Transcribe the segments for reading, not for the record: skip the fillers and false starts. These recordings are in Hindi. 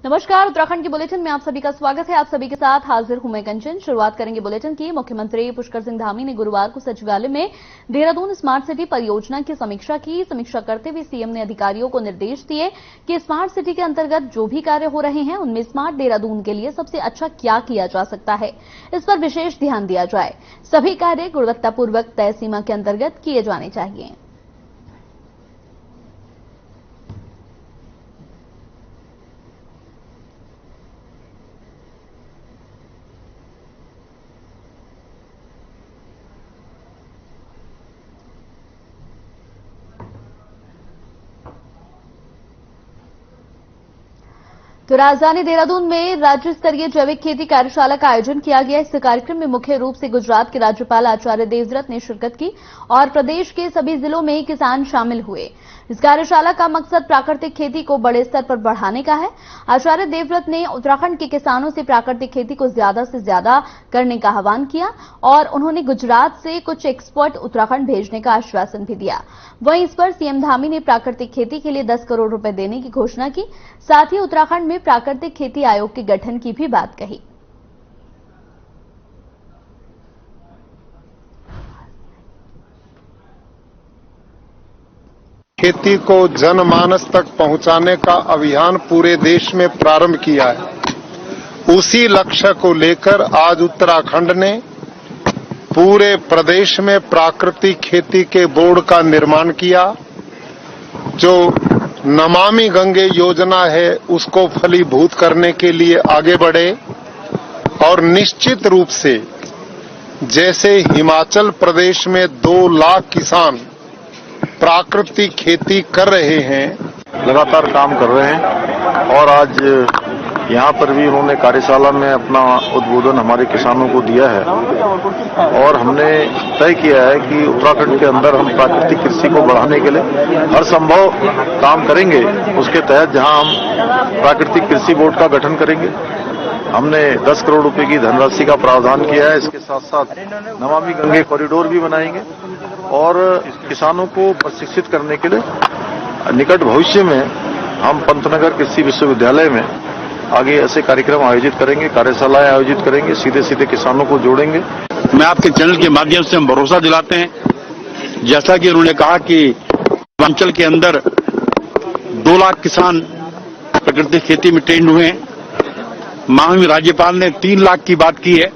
नमस्कार, उत्तराखंड के बुलेटिन में आप सभी का स्वागत है। आप सभी के साथ हाजिर हूं मैं कंचन। शुरुआत करेंगे बुलेटिन की। मुख्यमंत्री पुष्कर सिंह धामी ने गुरुवार को सचिवालय में देहरादून स्मार्ट सिटी परियोजना की समीक्षा की। समीक्षा करते हुए सीएम ने अधिकारियों को निर्देश दिए कि स्मार्ट सिटी के अंतर्गत जो भी कार्य हो रहे हैं उनमें स्मार्ट देहरादून के लिए सबसे अच्छा क्या किया जा सकता है, इस पर विशेष ध्यान दिया जाए। सभी कार्य गुणवत्तापूर्वक तय सीमा के अंतर्गत किए जाने चाहिए। तो राजधानी देहरादून में राज्य स्तरीय जैविक खेती कार्यशाला का आयोजन किया गया। इस कार्यक्रम में मुख्य रूप से गुजरात के राज्यपाल आचार्य देवव्रत ने शिरकत की और प्रदेश के सभी जिलों में किसान शामिल हुए। इस कार्यशाला का मकसद प्राकृतिक खेती को बड़े स्तर पर बढ़ाने का है। आचार्य देवव्रत ने उत्तराखंड के किसानों से प्राकृतिक खेती को ज्यादा से ज्यादा करने का आह्वान किया और उन्होंने गुजरात से कुछ एक्सपर्ट उत्तराखंड भेजने का आश्वासन भी दिया। वहीं इस पर सीएम धामी ने प्राकृतिक खेती के लिए 10 करोड़ रुपए देने की घोषणा की। साथ ही उत्तराखंड में प्राकृतिक खेती आयोग के गठन की भी बात कही। खेती को जनमानस तक पहुंचाने का अभियान पूरे देश में प्रारंभ किया है। उसी लक्ष्य को लेकर आज उत्तराखंड ने पूरे प्रदेश में प्राकृतिक खेती के बोर्ड का निर्माण किया। जो नमामि गंगे योजना है उसको फलीभूत करने के लिए आगे बढ़े और निश्चित रूप से जैसे हिमाचल प्रदेश में 2 लाख किसान प्राकृतिक खेती कर रहे हैं, लगातार काम कर रहे हैं और आज यहाँ पर भी उन्होंने कार्यशाला में अपना उद्बोधन हमारे किसानों को दिया है और हमने तय किया है कि उत्तराखंड के अंदर हम प्राकृतिक कृषि को बढ़ाने के लिए हर संभव काम करेंगे। उसके तहत जहाँ हम प्राकृतिक कृषि बोर्ड का गठन करेंगे, हमने 10 करोड़ रुपए की धनराशि का प्रावधान किया है। इसके साथ साथ नमामि गंगे कॉरिडोर भी बनाएंगे और किसानों को प्रशिक्षित करने के लिए निकट भविष्य में हम पंतनगर कृषि विश्वविद्यालय में आगे ऐसे कार्यक्रम आयोजित करेंगे, कार्यशालाएं आयोजित करेंगे, सीधे सीधे किसानों को जोड़ेंगे। मैं आपके चैनल के माध्यम से हम भरोसा दिलाते हैं, जैसा कि उन्होंने कहा कि हिमाचल के अंदर 2 लाख किसान प्राकृतिक खेती में ट्रेंड हुए हैं। माननीय राज्यपाल ने 3 लाख की बात की है।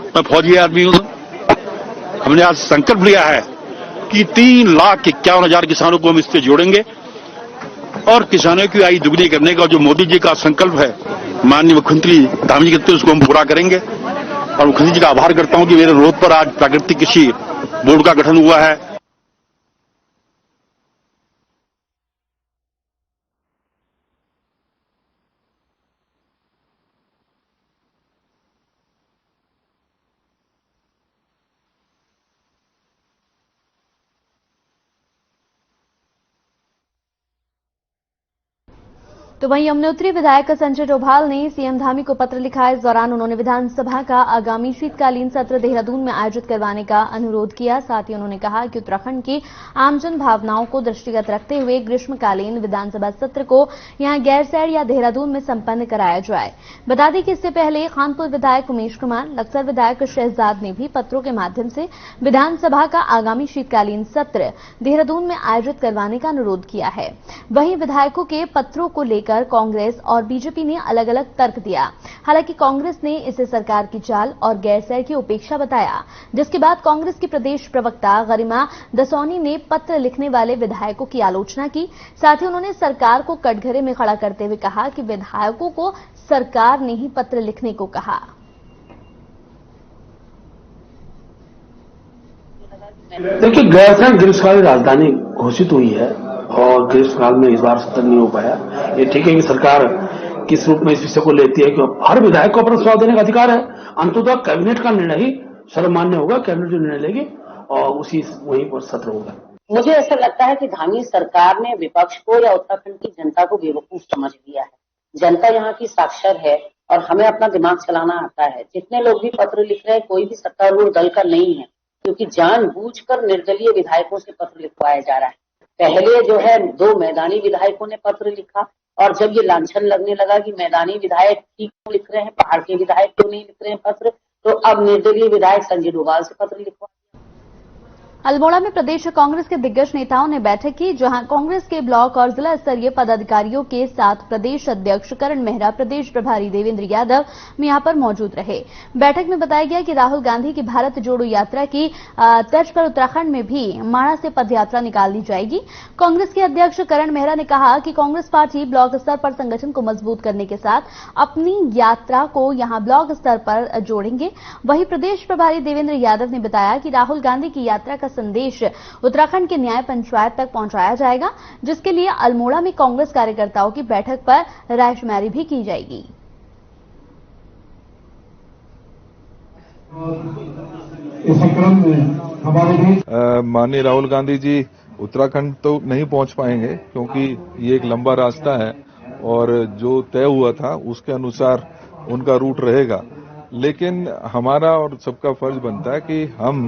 मैं फौजी आदमी हूं, हमने आज संकल्प लिया है कि 3,51,000 किसानों को हम इससे जोड़ेंगे और किसानों की आय दुगनी करने का जो मोदी जी का संकल्प है, माननीय मुख्यमंत्री धामी जी कहते हैं, उसको हम पूरा करेंगे। और मुख्यमंत्री जी का आभार करता हूं कि मेरे अनुरोध पर आज प्राकृतिक कृषि बोर्ड का गठन हुआ है। तो वहीं यमुनोत्री विधायक संजय डोभाल ने सीएम धामी को पत्र लिखा। इस दौरान उन्होंने विधानसभा का आगामी शीतकालीन सत्र देहरादून में आयोजित करवाने का अनुरोध किया। साथ ही उन्होंने कहा कि उत्तराखंड की आमजन भावनाओं को दृष्टिगत रखते हुए ग्रीष्मकालीन विधानसभा सत्र को यहां गैरसैंण या देहरादून में संपन्न कराया जाए। बता दें कि इससे पहले खानपुर विधायक उमेश कुमार, लक्सर विधायक शहजाद ने भी पत्रों के माध्यम से विधानसभा का आगामी शीतकालीन सत्र देहरादून में आयोजित करवाने का अनुरोध किया है। वहीं विधायकों के पत्रों को लेकर कांग्रेस और बीजेपी ने अलग अलग तर्क दिया। हालांकि कांग्रेस ने इसे सरकार की चाल और गैरसैंण की उपेक्षा बताया, जिसके बाद कांग्रेस की प्रदेश प्रवक्ता गरिमा दसौनी ने पत्र लिखने वाले विधायकों की आलोचना की। साथ ही उन्होंने सरकार को कटघरे में खड़ा करते हुए कहा कि विधायकों को सरकार ने ही पत्र लिखने को कहा। देखिए, गैरसैंण ग्रीष्मकालीन राजधानी घोषित हुई है और ग्रीष्मकाल में इस बार सत्र नहीं हो पाया। ये ठीक है कि सरकार किस रूप में इस विषय को लेती है कि हर विधायक को अपना सुझाव देने का अधिकार है। अंततः कैबिनेट का निर्णय ही सर्वमान्य होगा। कैबिनेट जो निर्णय लेगी और उसी वहीं पर सत्र होगा। मुझे ऐसा लगता है कि धामी सरकार ने विपक्ष को या उत्तराखंड की जनता को बेवकूफ समझ लिया है। जनता यहाँ की साक्षर है और हमें अपना दिमाग चलाना आता है। जितने लोग भी पत्र लिख रहे हैं, कोई भी सत्तारूढ़ दल का नहीं है, क्योंकि जानबूझकर निर्दलीय विधायकों से पत्र लिखवाया जा रहा है। पहले जो है 2 मैदानी विधायकों ने पत्र लिखा, और जब ये लांछन लगने लगा कि मैदानी विधायक ठीक क्यों लिख रहे हैं, पहाड़ के विधायक क्यों नहीं लिख रहे हैं पत्र, तो अब निर्दलीय विधायक संजय डोभाल से पत्र लिखवा। अल्मोड़ा में प्रदेश कांग्रेस के दिग्गज नेताओं ने बैठक की, जहां कांग्रेस के ब्लॉक और जिला स्तरीय पदाधिकारियों के साथ प्रदेश अध्यक्ष करण मेहरा, प्रदेश प्रभारी देवेंद्र यादव में यहां पर मौजूद रहे। बैठक में बताया गया कि राहुल गांधी की भारत जोड़ो यात्रा की तर्ज पर उत्तराखंड में भी माणा से पदयात्रा निकाली जाएगी। कांग्रेस के अध्यक्ष करण मेहरा ने कहा कि कांग्रेस पार्टी ब्लॉक स्तर पर संगठन को मजबूत करने के साथ अपनी यात्रा को यहां ब्लॉक स्तर पर जोड़ेंगे। वहीं प्रदेश प्रभारी देवेंद्र यादव ने बताया कि राहुल गांधी की यात्रा का संदेश उत्तराखंड के न्याय पंचायत तक पहुंचाया जाएगा, जिसके लिए अल्मोड़ा में कांग्रेस कार्यकर्ताओं की बैठक पर रायशुमारी भी की जाएगी। इसी क्रम में हमारे माननीय राहुल गांधी जी उत्तराखंड तो नहीं पहुंच पाएंगे, क्योंकि ये एक लंबा रास्ता है और जो तय हुआ था उसके अनुसार उनका रूट रहेगा। लेकिन हमारा और सबका फर्ज बनता है कि हम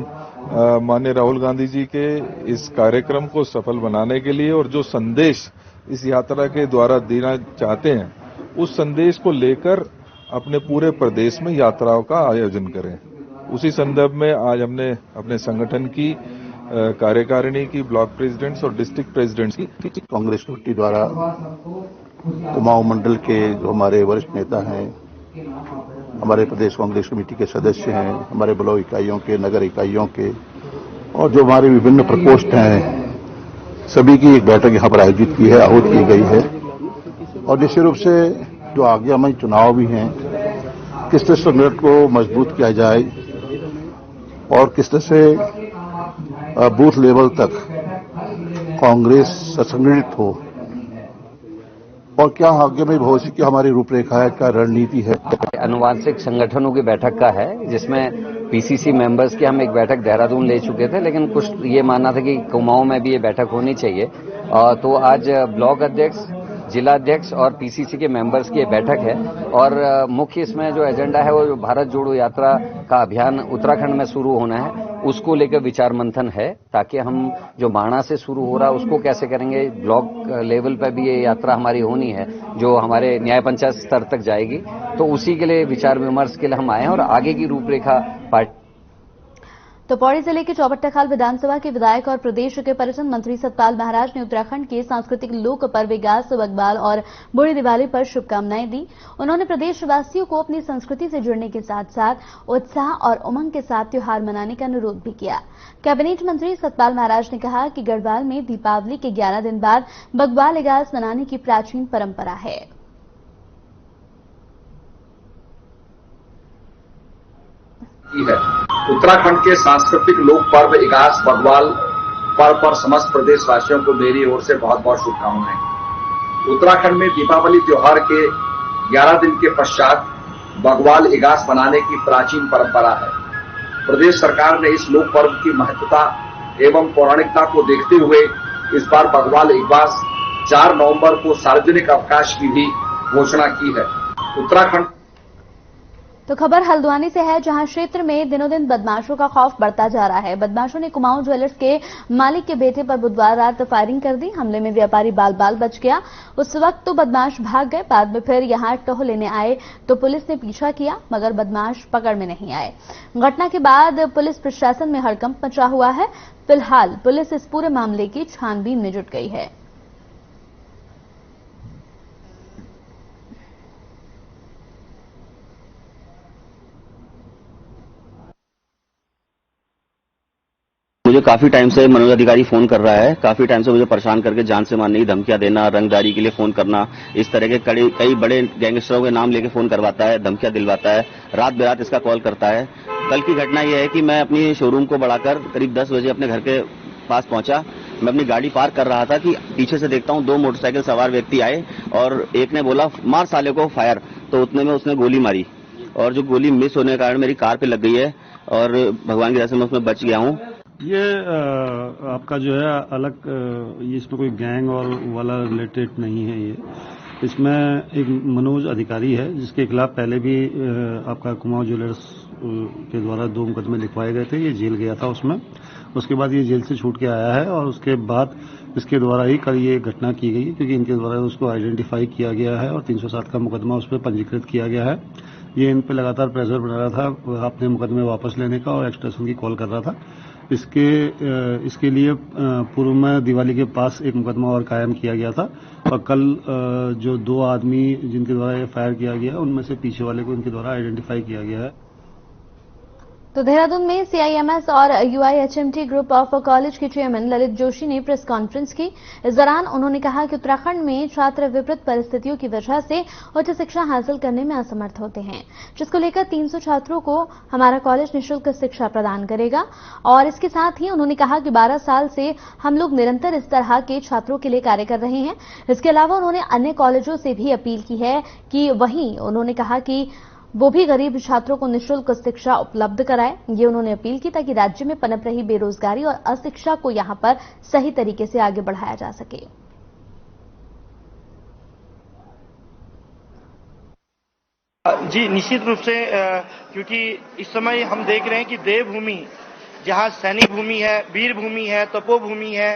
माननीय राहुल गांधी जी के इस कार्यक्रम को सफल बनाने के लिए और जो संदेश इस यात्रा के द्वारा देना चाहते हैं, उस संदेश को लेकर अपने पूरे प्रदेश में यात्राओं का आयोजन करें। उसी संदर्भ में आज हमने अपने संगठन की कार्यकारिणी की ब्लॉक प्रेसिडेंट्स और डिस्ट्रिक्ट प्रेसिडेंट्स की कांग्रेस कमेटी द्वारा कुमाऊं मंडल के जो हमारे वरिष्ठ नेता हैं, हमारे प्रदेश कांग्रेस कमेटी के सदस्य हैं, हमारे ब्लॉक इकाइयों के, नगर इकाइयों के और जो हमारे विभिन्न प्रकोष्ठ हैं, सभी की एक बैठक यहां पर आयोजित की है, आहूत की गई है। और निश्चित रूप से जो आगामी चुनाव भी हैं, किस तरह संगठन को मजबूत किया जाए और किस तरह से बूथ लेवल तक कांग्रेस संगठित हो और क्या आगे में भविष्य की हमारी रूपरेखा है, क्या रणनीति है। अनुवांशिक संगठनों की बैठक का है, जिसमें पीसीसी मेंबर्स की हम एक बैठक देहरादून ले चुके थे, लेकिन कुछ ये मानना था कि कुमाऊं में भी ये बैठक होनी चाहिए। तो आज ब्लॉक अध्यक्ष, जिला अध्यक्ष और पीसीसी के मेंबर्स की बैठक है और मुख्य इसमें जो एजेंडा है वो जो भारत जोड़ो यात्रा का अभियान उत्तराखंड में शुरू होना है, उसको लेकर विचार मंथन है, ताकि हम जो माणा से शुरू हो रहा है उसको कैसे करेंगे। ब्लॉक लेवल पर भी ये यात्रा हमारी होनी है जो हमारे न्याय पंचायत स्तर तक जाएगी, तो उसी के लिए विचार विमर्श के लिए हम आए हैं और आगे की रूपरेखा पार्टी। तो पौड़ी जिले के चौबट्टाखाल विधानसभा के विधायक और प्रदेश के पर्यटन मंत्री सतपाल महाराज ने उत्तराखंड के सांस्कृतिक लोक पर्व इगास, बग्वाल और बूढ़ी दिवाली पर शुभकामनाएं दी। उन्होंने प्रदेशवासियों को अपनी संस्कृति से जुड़ने के साथ साथ उत्साह और उमंग के साथ त्योहार मनाने का अनुरोध भी किया। कैबिनेट मंत्री सतपाल महाराज ने कहा कि गढ़वाल में दीपावली के 11 दिन बाद बग्वाल इगास मनाने की प्राचीन परंपरा है। उत्तराखंड के सांस्कृतिक लोक पर्व इगास बग्वाल पर्व पर समस्त प्रदेशवासियों को मेरी ओर से बहुत बहुत शुभकामनाएं। उत्तराखंड में दीपावली त्योहार के 11 दिन के पश्चात बग्वाल इगास मनाने की प्राचीन परंपरा है। प्रदेश सरकार ने इस लोक पर्व की महत्वता एवं पौराणिकता को देखते हुए इस बार बग्वाल इगास 4 नवंबर को सार्वजनिक अवकाश की भी घोषणा की है। उत्तराखंड। तो खबर हल्द्वानी से है, जहां क्षेत्र में दिनों दिन बदमाशों का खौफ बढ़ता जा रहा है। बदमाशों ने कुमाऊं ज्वेलर्स के मालिक के बेटे पर बुधवार रात फायरिंग कर दी। हमले में व्यापारी बाल बाल बच गया। उस वक्त तो बदमाश भाग गए, बाद में फिर यहां टोह लेने आए तो पुलिस ने पीछा किया, मगर बदमाश पकड़ में नहीं आए। घटना के बाद पुलिस प्रशासन में हड़कंप मचा हुआ है। फिलहाल पुलिस इस पूरे मामले की छानबीन में जुट गई है। मुझे काफी टाइम से मनोज अधिकारी फोन कर रहा है, काफी टाइम से मुझे परेशान करके जान से मारने की धमकियां देना, रंगदारी के लिए फोन करना, इस तरह के कई बड़े गैंगस्टरों के नाम लेके फोन करवाता है, धमकियां दिलवाता है, रात बेरात इसका कॉल करता है। कल की घटना यह है कि मैं अपनी शोरूम को बढ़ाकर करीब 10 बजे अपने घर के पास पहुंचा। मैं अपनी गाड़ी पार्क कर रहा था कि पीछे से देखता हूं 2 मोटरसाइकिल सवार व्यक्ति आए और एक ने बोला मार साले को फायर, तो उतने में उसने गोली मारी और जो गोली मिस होने के कारण मेरी कार पे लग गई है और भगवान की दया से मैं उसमें बच गया हूं। ये आपका जो है अलग, इसमें कोई गैंग और वाला रिलेटेड नहीं है। ये इसमें एक मनोज अधिकारी है जिसके खिलाफ पहले भी आपका कुमाऊं ज्वेलर्स के द्वारा 2 मुकदमे लिखवाए गए थे। ये जेल गया था उसमें, उसके बाद ये जेल से छूट के आया है और उसके बाद इसके द्वारा ही कल ये घटना की गई, क्योंकि इनके द्वारा उसको आइडेंटिफाई किया गया है और 307 का मुकदमा उस पर पंजीकृत किया गया है। ये इन पे लगातार प्रेशर बना रहा था अपने मुकदमे वापस लेने का और एक्सट्रेशन की कॉल कर रहा था। इसके लिए पूर्व में दिवाली के पास एक मुकदमा और कायम किया गया था और कल जो 2 आदमी जिनके द्वारा ये फायर किया गया उनमें से पीछे वाले को इनके द्वारा आइडेंटिफाई किया गया है। तो देहरादून में सीआईएमएस और यूआईएचएमटी ग्रुप ऑफ कॉलेज के चेयरमैन ललित जोशी ने प्रेस कॉन्फ्रेंस की। इस दौरान उन्होंने कहा कि उत्तराखंड में छात्र विपरीत परिस्थितियों की वजह से उच्च शिक्षा हासिल करने में असमर्थ होते हैं, जिसको लेकर 300 छात्रों को हमारा कॉलेज निःशुल्क शिक्षा प्रदान करेगा। और इसके साथ ही उन्होंने कहा कि 12 साल से हम लोग निरंतर इस तरह के छात्रों के लिए कार्य कर रहे हैं। इसके अलावा उन्होंने अन्य कॉलेजों से भी अपील की है कि वहीं उन्होंने कहा कि वो भी गरीब छात्रों को निःशुल्क शिक्षा उपलब्ध कराए। ये उन्होंने अपील की ताकि राज्य में पनप रही बेरोजगारी और अशिक्षा को यहां पर सही तरीके से आगे बढ़ाया जा सके। जी निश्चित रूप से, क्योंकि इस समय हम देख रहे हैं कि देवभूमि, जहां सैनिक भूमि है, वीर भूमि है, तपोभूमि है,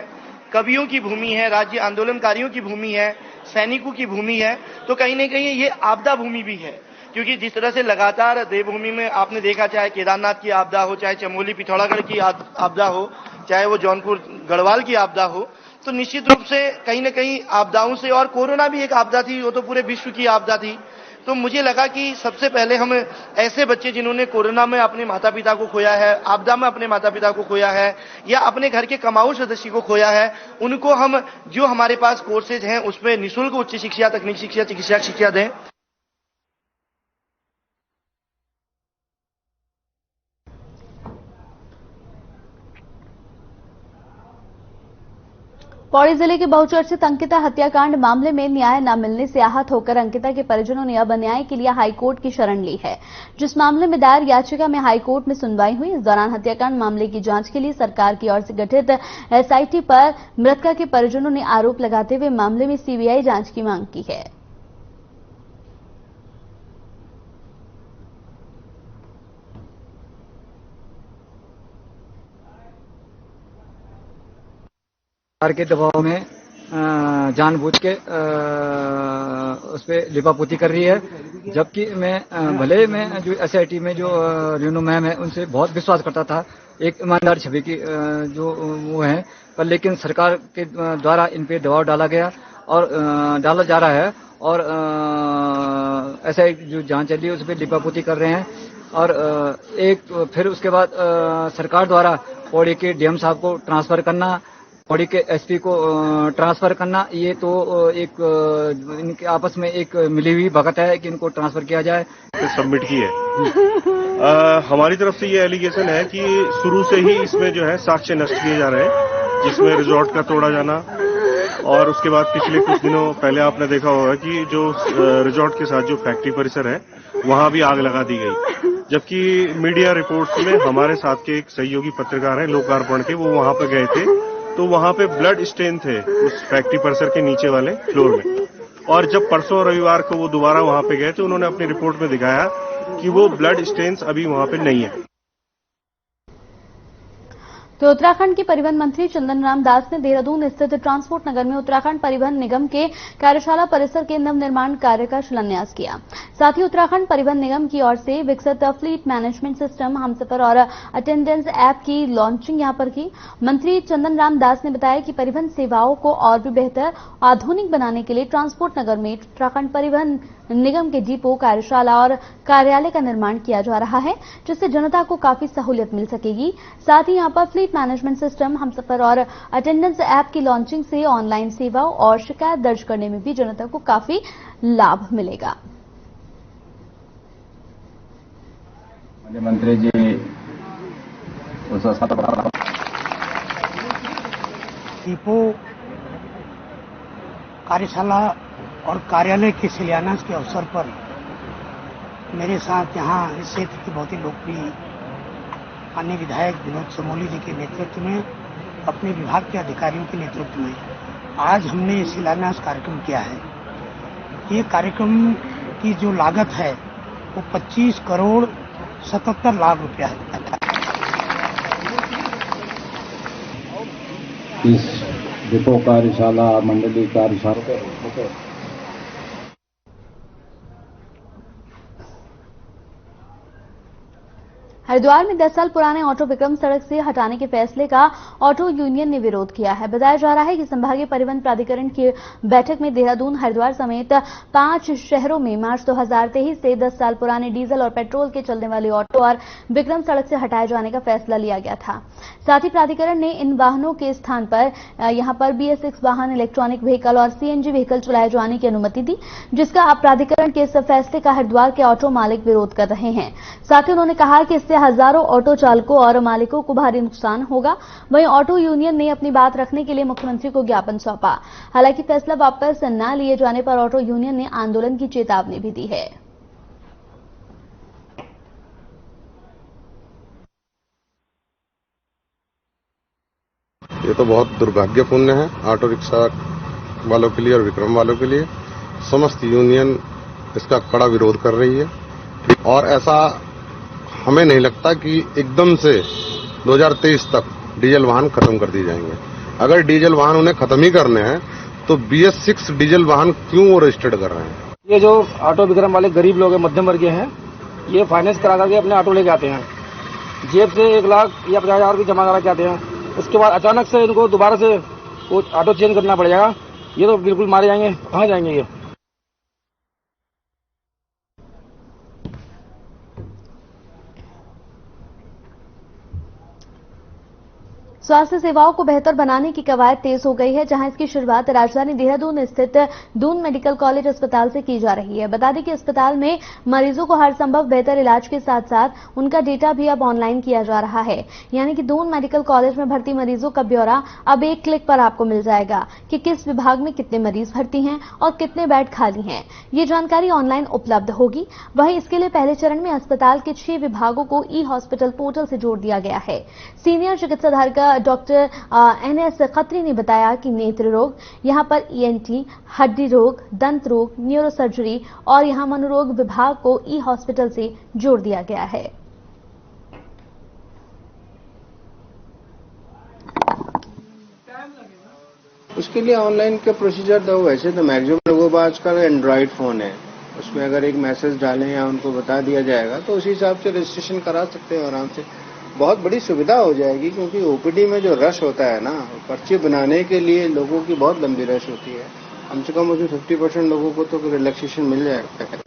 कवियों की भूमि है, राज्य आंदोलनकारियों की भूमि है, सैनिकों की भूमि है, तो कहीं न कहीं ये आपदा भूमि भी है। क्योंकि जिस तरह से लगातार देवभूमि में आपने देखा, चाहे केदारनाथ की आपदा हो, चाहे चमोली पिथौरागढ़ की आपदा हो, चाहे वो जौनपुर गढ़वाल की आपदा हो, तो निश्चित रूप से कहीं न कहीं आपदाओं से, और कोरोना भी एक आपदा थी, वो तो पूरे विश्व की आपदा थी। तो मुझे लगा कि सबसे पहले हम ऐसे बच्चे जिन्होंने कोरोना में अपने माता पिता को खोया है, आपदा में अपने माता पिता को खोया है, या अपने घर के कमाऊ सदस्य को खोया है, उनको हम जो हमारे पास कोर्सेज हैं उसमें निःशुल्क उच्च शिक्षा, तकनीकी शिक्षा, चिकित्सा शिक्षा दें। पौड़ी जिले के बहुचर्चित अंकिता हत्याकांड मामले में न्याय न मिलने से आहत होकर अंकिता के परिजनों ने अब न्याय के लिए हाईकोर्ट की शरण ली है, जिस मामले में दायर याचिका में हाईकोर्ट में सुनवाई हुई। इस दौरान हत्याकांड मामले की जांच के लिए सरकार की ओर से गठित एसआईटी पर मृतका के परिजनों ने आरोप लगाते हुए मामले में सीबीआई जांच की मांग की है। सरकार के दबाव में जानबूझ के उस पर लिपापोती कर रही है, जबकि भले मैं जो एसआईटी में जो रेनू मैम है उनसे बहुत विश्वास करता था, एक ईमानदार छवि की जो वो है, पर लेकिन सरकार के द्वारा इन पे दबाव डाला गया और डाला जा रहा है और एसआईटी जो जांच चल रही है उस पर लिपापोती कर रहे हैं। और फिर उसके बाद सरकार द्वारा पौड़ी के डीएम साहब को ट्रांसफर करना, पौड़ी के एसपी को ट्रांसफर करना, ये तो एक इनके आपस में एक मिली हुई भगत है कि इनको ट्रांसफर किया जाए। सबमिट की है। हमारी तरफ से ये एलिगेशन है कि शुरू से ही इसमें जो है साक्ष्य नष्ट किए जा रहे हैं, जिसमें रिजॉर्ट का तोड़ा जाना, और उसके बाद पिछले कुछ दिनों पहले आपने देखा होगा कि जो रिजॉर्ट के साथ जो फैक्ट्री परिसर है वहां भी आग लगा दी गई, जबकि मीडिया रिपोर्ट्स में हमारे साथ के एक सहयोगी पत्रकार हैं लोकार्पण के, वो वहां पर गए थे, तो वहां पे ब्लड स्टेन थे उस फैक्ट्री परिसर के नीचे वाले फ्लोर में। और जब परसों रविवार को वो दोबारा वहां पे गए तो उन्होंने अपनी रिपोर्ट में दिखाया कि वो ब्लड स्टेन्स अभी वहां पे नहीं है। तो उत्तराखंड के परिवहन मंत्री चंदन राम दास ने देहरादून स्थित ट्रांसपोर्ट नगर में उत्तराखंड परिवहन निगम के कार्यशाला परिसर के नवनिर्माण कार्य का शिलान्यास किया। साथ ही उत्तराखंड परिवहन निगम की ओर से विकसित फ्लीट मैनेजमेंट सिस्टम हमसफर और अटेंडेंस ऐप की लॉन्चिंग यहां पर की। मंत्री चंदन राम दास ने बताया कि परिवहन सेवाओं को और भी बेहतर आधुनिक बनाने के लिए ट्रांसपोर्ट नगर में उत्तराखंड परिवहन निगम के डिपो, कार्यशाला और कार्यालय का निर्माण किया जा रहा है, जिससे जनता को काफी सहूलियत मिल सकेगी। साथ ही यहां पर फ्लीट मैनेजमेंट सिस्टम हमसफर और अटेंडेंस ऐप की लॉन्चिंग से ऑनलाइन सेवाओं और शिकायत दर्ज करने में भी जनता को काफी लाभ मिलेगा। मंत्री जी डिपो, कार्यशाला और कार्यालय के शिलान्यास के अवसर पर मेरे साथ यहाँ इस क्षेत्र के बहुत ही लोकप्रिय अन्य विधायक विनोद चमोली जी के नेतृत्व में, अपने विभाग के अधिकारियों के नेतृत्व में आज हमने शिलान्यास कार्यक्रम किया है। ये कार्यक्रम की जो लागत है वो 25 करोड़ 77 लाख रुपया है। इस डिपो कार्यशाला, मंडली कार्यशाला। हरिद्वार में 10 साल पुराने ऑटो विक्रम सड़क से हटाने के फैसले का ऑटो यूनियन ने विरोध किया है। बताया जा रहा है कि संभागीय परिवहन प्राधिकरण की बैठक में देहरादून, हरिद्वार समेत 5 शहरों में मार्च 2023 से 10 साल पुराने डीजल और पेट्रोल के चलने वाले ऑटो और विक्रम सड़क से हटाए जाने का फैसला लिया गया था। साथ ही प्राधिकरण ने इन वाहनों के स्थान पर यहां पर BS6 वाहन, इलेक्ट्रॉनिक व्हीकल और CNG व्हीकल चलाए जाने की अनुमति दी, जिसका अब प्राधिकरण के इस फैसले का हरिद्वार के ऑटो मालिक विरोध कर रहे हैं। साथ ही उन्होंने कहा कि इससे हजारों ऑटो चालकों और मालिकों को भारी नुकसान होगा। वहीं ऑटो यूनियन ने अपनी बात रखने के लिए मुख्यमंत्री को ज्ञापन सौंपा। हालांकि फैसला वापस न लिए जाने पर ऑटो यूनियन ने आंदोलन की चेतावनी भी दी है। ये तो बहुत दुर्भाग्यपूर्ण है ऑटो रिक्शा वालों के लिए और विक्रम वालों के लिए। समस्त यूनियन इसका कड़ा विरोध कर रही है और ऐसा हमें नहीं लगता कि एकदम से 2023 तक डीजल वाहन खत्म कर दिए जाएंगे। अगर डीजल वाहन उन्हें खत्म ही करने हैं तो BS6 डीजल वाहन क्यों वो रजिस्टर्ड कर रहे हैं? ये जो ऑटो विक्रम वाले गरीब लोग हैं, मध्यम वर्गीय हैं, ये फाइनेंस करा करके अपने ऑटो लेके आते हैं, जेब से 1 लाख या 50,000 भी जमा करा के आते हैं। उसके बाद अचानक से इनको दोबारा से वो ऑटो चेंज करना पड़ जाएगा। ये तो बिल्कुल मारे जाएंगे। कहाँ जाएंगे ये? स्वास्थ्य सेवाओं को बेहतर बनाने की कवायद तेज हो गई है, जहां इसकी शुरुआत राजधानी देहरादून स्थित दून मेडिकल कॉलेज अस्पताल से की जा रही है। बता दें कि अस्पताल में मरीजों को हर संभव बेहतर इलाज के साथ साथ उनका डेटा भी अब ऑनलाइन किया जा रहा है। यानी कि दून मेडिकल कॉलेज में भर्ती मरीजों का ब्यौरा अब एक क्लिक पर आपको मिल जाएगा कि किस विभाग में कितने मरीज भर्ती हैं और कितने बेड खाली हैं। ये जानकारी ऑनलाइन उपलब्ध होगी। वहीं इसके लिए पहले चरण में अस्पताल के 6 विभागों को ई-हॉस्पिटल पोर्टल से जोड़ दिया गया है। सीनियर चिकित्साधिकारी डॉक्टर NS खत्री ने बताया कि नेत्र रोग, यहां पर ENT, हड्डी रोग, दंत रोग, न्यूरोसर्जरी और यहां मनोरोग विभाग को ई-हॉस्पिटल से जोड़ दिया गया है। उसके लिए ऑनलाइन के प्रोसीजर तो वैसे तो मैक्सिमम लोगों को आजकल एंड्रॉइड फोन है, उसमें अगर एक मैसेज डालें या उनको बता दिया जाएगा तो उसी हिसाब से रजिस्ट्रेशन करा सकते हैं आराम से। बहुत बड़ी सुविधा हो जाएगी, क्योंकि OPD में जो रश होता है ना, पर्ची बनाने के लिए लोगों की बहुत लंबी रश होती है। कम से कम उसमें 50% लोगों को तो रिलैक्सेशन मिल जाएगा।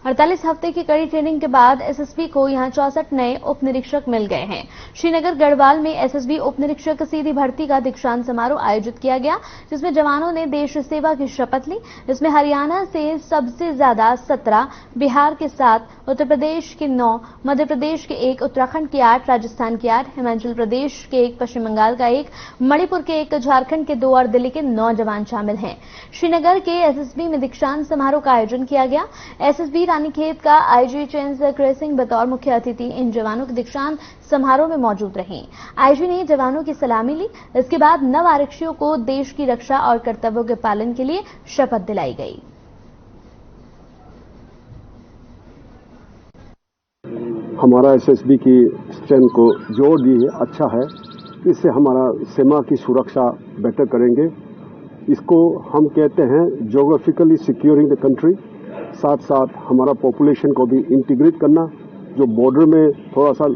48 हफ्ते की कड़ी ट्रेनिंग के बाद SSB को यहां 64 नए उप निरीक्षक मिल गए हैं। श्रीनगर गढ़वाल में SSB उप निरीक्षक सीधी भर्ती का दीक्षांत समारोह आयोजित किया गया, जिसमें जवानों ने देश सेवा की शपथ ली। इसमें हरियाणा से सबसे ज्यादा 17, बिहार के 7, उत्तर प्रदेश के 9, मध्य प्रदेश के 1, उत्तराखंड के 8, राजस्थान के 8, हिमाचल प्रदेश के 1, पश्चिम बंगाल का 1, मणिपुर के 1, झारखंड के 2 और दिल्ली के 9 जवान शामिल हैं। श्रीनगर के SSB में दीक्षांत समारोह का आयोजन किया गया। SSB रानीखेत का IG चेंज क्रेसिंग बतौर मुख्य अतिथि इन जवानों के दीक्षांत समारोह में मौजूद रहीं। IG ने जवानों की सलामी ली। इसके बाद नव आरक्षियों को देश की रक्षा और कर्तव्यों के पालन के लिए शपथ दिलाई गई। हमारा SSB की स्ट्रेंथ को जोड़ दी है, अच्छा है। इससे हमारा सीमा की सुरक्षा बेटर करेंगे। इसको हम कहते हैं ज्योग्राफिकली सिक्योरिंग द कंट्री। साथ साथ हमारा पॉपुलेशन को भी इंटीग्रेट करना, जो बॉर्डर में थोड़ा सा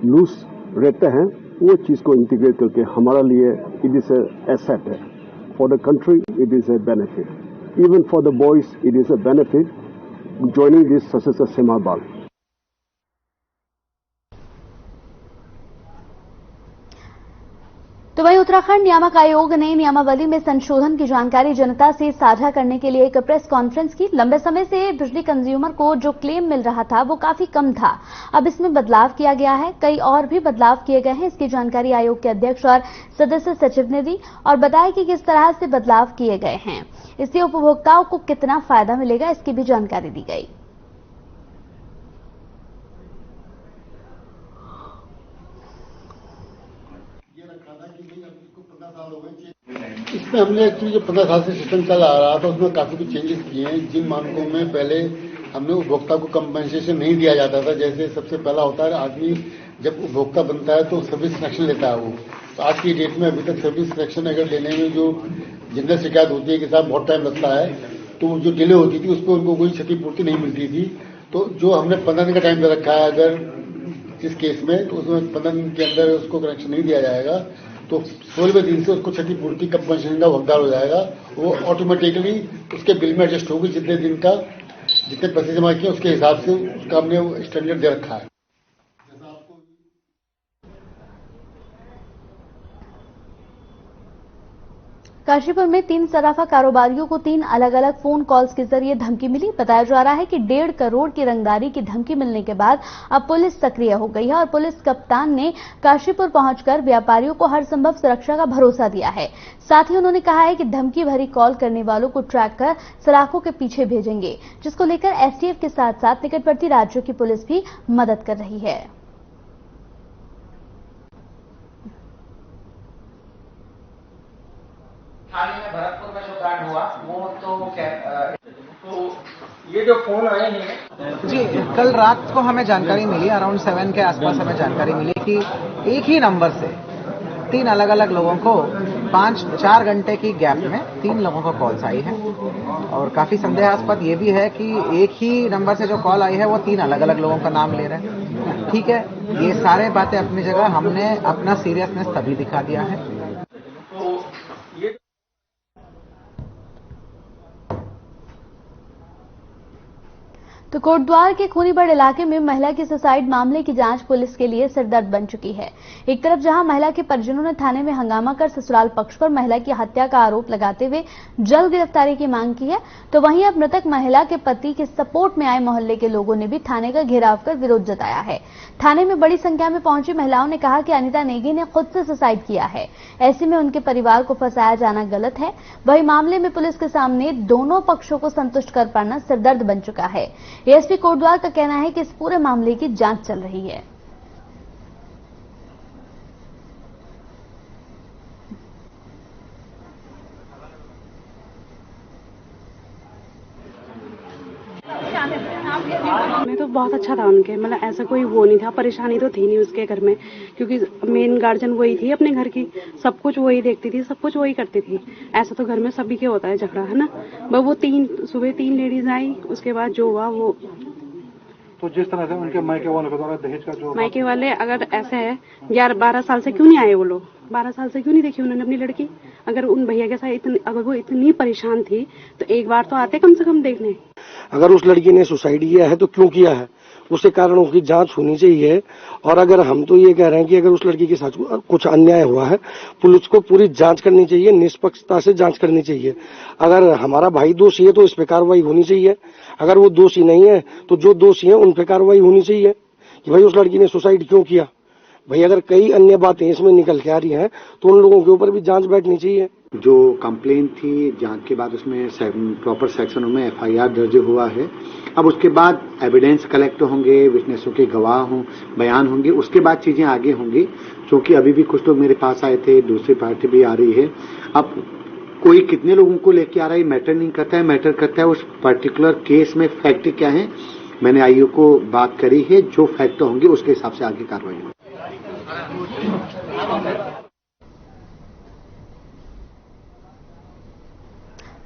लूज रहते हैं वो चीज़ को इंटीग्रेट करके हमारा लिए इट इज ए एसेट है। For the country it is a benefit, even for the boys it is a benefit joining this सशस्त्र सीमा बल। तो वहीं उत्तराखंड नियामक आयोग ने नियमावली में संशोधन की जानकारी जनता से साझा करने के लिए एक प्रेस कॉन्फ्रेंस की। लंबे समय से बिजली कंज्यूमर को जो क्लेम मिल रहा था वो काफी कम था। अब इसमें बदलाव किया गया है, कई और भी बदलाव किए गए हैं। इसकी जानकारी आयोग के अध्यक्ष और सदस्य सचिव ने दी और बताया कि किस तरह से बदलाव किए गए हैं। इससे उपभोक्ताओं को कितना फायदा मिलेगा, इसकी भी जानकारी दी गई। इसमें हमने एक्चुअली जो 15 साल से सिस्टम चल आ रहा था उसमें काफी कुछ चेंजेस किए हैं। जिन मानकों में पहले हमने उपभोक्ता को कंपनसेशन नहीं दिया जाता था। जैसे सबसे पहला होता है, आदमी जब उपभोक्ता बनता है तो सर्विस कनेक्शन लेता है वो। तो आज की डेट में अभी तक सर्विस कनेक्शन अगर लेने में जो जनरल शिकायत होती है कि साहब बहुत टाइम लगता है, तो जो डिले होती थी उस पर उनको कोई क्षतिपूर्ति नहीं मिलती थी। तो जो हमने 15 दिन का टाइम दे रखा है अगर इस केस में, तो उसमें 15 दिन के अंदर उसको कनेक्शन नहीं दिया जाएगा तो 16वें दिन से उसको क्षतिपूर्ति कंपनसेशन का हकदार हो जाएगा। वो ऑटोमेटिकली उसके बिल में एडजस्ट होगी, जितने पैसे जमा किए उसके हिसाब से उसका हमने स्टैंडर्ड दे रखा है। काशीपुर में 3 सराफा कारोबारियों को 3 अलग अलग फोन कॉल्स के जरिए धमकी मिली। बताया जा रहा है कि 1.5 करोड़ की रंगदारी की धमकी मिलने के बाद अब पुलिस सक्रिय हो गई है और पुलिस कप्तान ने काशीपुर पहुंचकर व्यापारियों को हर संभव सुरक्षा का भरोसा दिया है। साथ ही उन्होंने कहा है कि धमकी भरी कॉल करने वालों को ट्रैक कर सलाखों के पीछे भेजेंगे, जिसको लेकर एसटीएफ के साथ साथ निकटवर्ती राज्यों की पुलिस भी मदद कर रही है। हाल ही में भरतपुर में जो कांड हुआ वो तो ये जो फोन आए हैं जी, कल रात को हमें जानकारी मिली, अराउंड 7 के आसपास हमें जानकारी मिली कि एक ही नंबर से 3 अलग अलग लोगों को 4 घंटे की गैप में 3 लोगों को कॉल्स आई है। और काफी संदेहास्पद ये भी है कि एक ही नंबर से जो कॉल आई है वो 3 अलग अलग लोगों का नाम ले रहे हैं। ठीक है, ये सारे बातें अपनी जगह, हमने अपना सीरियसनेस तभी दिखा दिया है। तो कोटद्वार के खूनीबढ़ इलाके में महिला के सुसाइड मामले की जांच पुलिस के लिए सिरदर्द बन चुकी है। एक तरफ जहां महिला के परिजनों ने थाने में हंगामा कर ससुराल पक्ष पर महिला की हत्या का आरोप लगाते हुए जल्द गिरफ्तारी की मांग की है, तो वहीं अब मृतक महिला के पति के सपोर्ट में आए मोहल्ले के लोगों ने भी थाने का घेराव कर विरोध जताया है। थाने में बड़ी संख्या में पहुंची महिलाओं ने कहा कि अनिता नेगी ने खुद से सुसाइड किया है, ऐसे में उनके परिवार को फंसाया जाना गलत है। वहीं मामले में पुलिस के सामने दोनों पक्षों को संतुष्ट कर पाना सिरदर्द बन चुका है। एसपी कोटद्वार का कहना है कि इस पूरे मामले की जांच चल रही है। मैं तो बहुत अच्छा था उनके, मतलब ऐसा कोई वो नहीं था, परेशानी तो थी नहीं उसके घर में, क्योंकि मेन गार्जियन वही थी अपने घर की, सब कुछ वही देखती थी, सब कुछ वही करती थी। ऐसा तो घर में सभी के होता है झगड़ा, है ना। वो सुबह 3 लेडीज आई, उसके बाद जो हुआ वो तो जिस तरह से उनके मायके वालों के द्वारा दहेज का जो मायके वाले अगर ऐसे है 12 साल से क्यों नहीं आए वो लोग, 12 साल से क्यों नहीं देखी उन्होंने अपनी लड़की। अगर उन भैया के साथ अगर वो इतनी परेशान थी तो एक बार तो आते कम से कम देखने। अगर उस लड़की ने सुसाइड किया है तो क्यों किया है, उसके कारणों की जांच होनी चाहिए। और अगर हम तो ये कह रहे हैं कि अगर उस लड़की के साथ कुछ अन्याय हुआ है, पुलिस को पूरी जांच करनी चाहिए, निष्पक्षता से जांच करनी चाहिए। अगर हमारा भाई दोषी है तो इस पे कार्रवाई होनी चाहिए, अगर वो दोषी नहीं है तो जो दोषी है उन पे कार्रवाई होनी चाहिए कि भाई उस लड़की ने सुसाइड क्यों किया। भाई अगर कई अन्य बातें इसमें निकल के आ रही हैं तो उन लोगों के ऊपर भी जांच बैठनी चाहिए। जो कंप्लेंट थी, जांच के बाद उसमें प्रॉपर सेक्शनों में एफआईआर दर्ज हुआ है। अब उसके बाद एविडेंस कलेक्ट होंगे, विटनेसों के गवाह बयान होंगे, उसके बाद चीजें आगे होंगी। क्योंकि अभी भी कुछ लोग मेरे पास आए थे, दूसरी पार्टी भी आ रही है। अब कोई कितने लोगों को लेके आ रहा है मैटर नहीं करता है, मैटर करता है उस पर्टिकुलर केस में फैक्ट क्या है। मैंने आईओ को बात करी है, जो फैक्ट होंगे उसके हिसाब से आगे कार्रवाई होगी।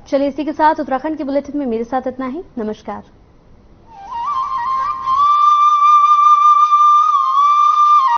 चलिए इसी के साथ उत्तराखंड के बुलेटिन में मेरे साथ इतना ही। नमस्कार।